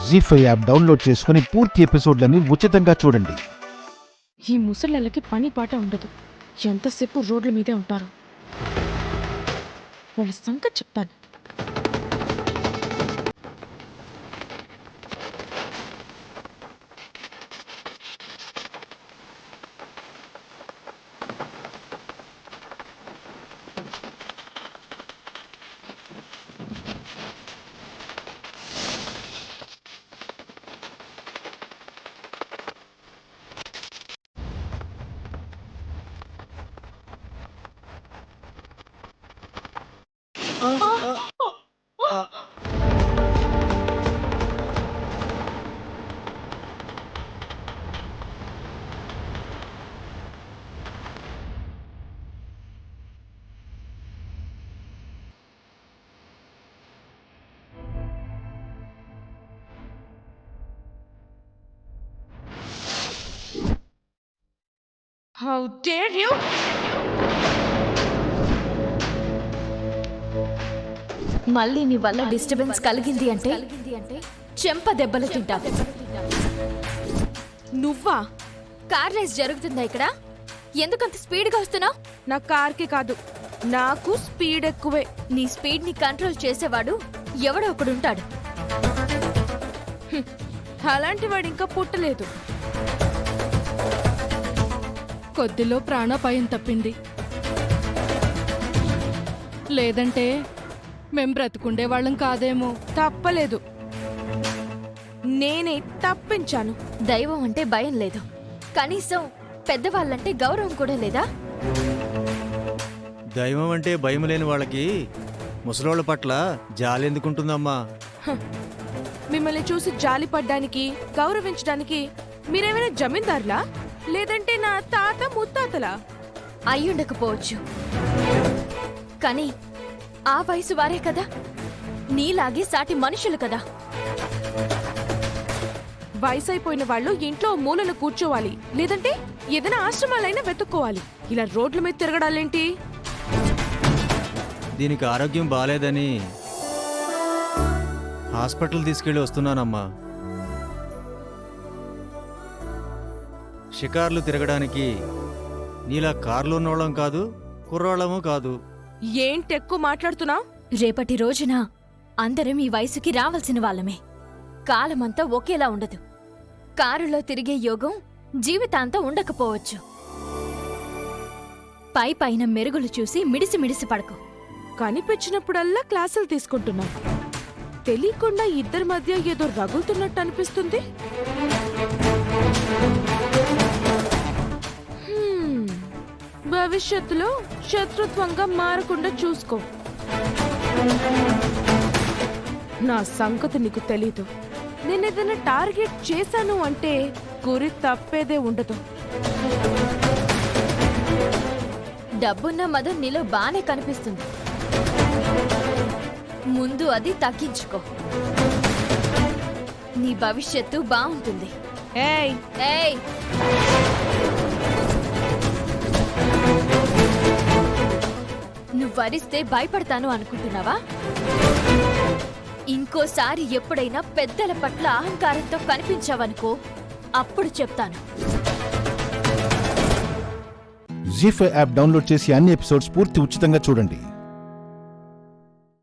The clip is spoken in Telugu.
జీ5 యాప్ డౌన్లోడ్ చేసుకుని పూర్తి ఎపిసోడ్లని ఉచితంగా చూడండి. ఈ ముసళ్ళకి పని పాట ఉండదు, ఎంతసేపు రోడ్ల మీదే ఉంటారు. వాళ్ళ సంగతి చెప్తాను. How dare you? మళ్ళీ నీ వల్ల డిస్టర్బెన్స్ కలిగింది అంటే చెంప దెబ్బలు తింటా. నువ్వా? కార్ రేస్ జరుగుతుందా ఇక్కడ? ఎందుకంత స్పీడ్గా వస్తున్నావు? నా కార్కి కాదు, నాకు స్పీడ్ ఎక్కువే. నీ స్పీడ్ ని కంట్రోల్ చేసేవాడు ఎవడో ఒకడుంటాడు. అలాంటి వాడు ఇంకా పుట్టలేదు. కొద్దిలో ప్రాణాపాయం తప్పింది, లేదంటే మేం బ్రతుకుండే వాళ్ళం కాదేమో. తప్పలేదు, నేనే తప్పించాను. దైవం అంటే భయం లేదు, కనీసం పెద్దవాళ్ళంటే గౌరవం కూడా లేదా? దైవం అంటే భయం లేని వాళ్ళకి ముసలోళ్ళ పట్ల జాలి ఎందుకుంటుందమ్మా? మిమ్మల్ని చూసి జాలి పడ్డానికి, గౌరవించడానికి మీరేమైనా జమీందారులా, లేదంటే నా తాత ముత్తాతలా? అయ్యుండకపోవచ్చు, కానీ ఆ వయసు వారే కదా, నీలాగే సాటి మనుషులు కదా. వయసు అయిపోయిన వాళ్ళు ఇంట్లో మూలలు కూర్చోవాలి, లేదంటే ఏదైనా ఆశ్రమాలైనా వెతుక్కోవాలి. ఇలా రోడ్ల మీద తిరగడాలేంటి? దీనికి ఆరోగ్యం బాలేదని హాస్పిటల్ తీసుకెళ్ళి వస్తున్నానమ్మా. షికార్లు తిరగడానికి నీలా కార్లు ఉన్నోళ్ళం కాదు, కుర్రోళ్ళము కాదు. ఏంటి ఎక్కువ మాట్లాడుతున్నావు? రేపటి రోజున అందరం ఈ వయసుకి రావాల్సిన వాళ్ళమే. కాలమంతా ఒకేలా ఉండదు. కారులో తిరిగే యోగం జీవితాంతం ఉండకపోవచ్చు. పై పైన మెరుగులు చూసి మిడిసి మిడిసి పడకు. కనిపించినప్పుడల్లా క్లాసులు తీసుకుంటున్నావు, తెలియకుండా ఇద్దరి మధ్య ఏదో రగులుతున్నట్టు అనిపిస్తుంది. భవిష్యత్తులో శత్రుత్వంగా మారకుండా చూసుకో. నా సంగతి నీకు తెలీదు. నేనేదైనా టార్గెట్ చేశాను అంటే గురి తప్పేదే ఉండదు. డబ్బున్న మదం నీలో బానే కనిపిస్తుంది, ముందు అది తగ్గించుకో. నీ భవిష్యత్తు బాగుంటుంది. ఏయ్ ఏయ్, నువ్వు వరిస్తే భయపడతాను అనుకుంటున్నావా? ఇంకోసారి ఎప్పుడైనా పెద్దల పట్ల అహంకారంతో కనిపించావనుకో, అప్పుడు చెప్తాను. జీ5 యాప్ డౌన్లోడ్ చేసి అన్ని ఎపిసోడ్స్ పూర్తి ఉచితంగా చూడండి.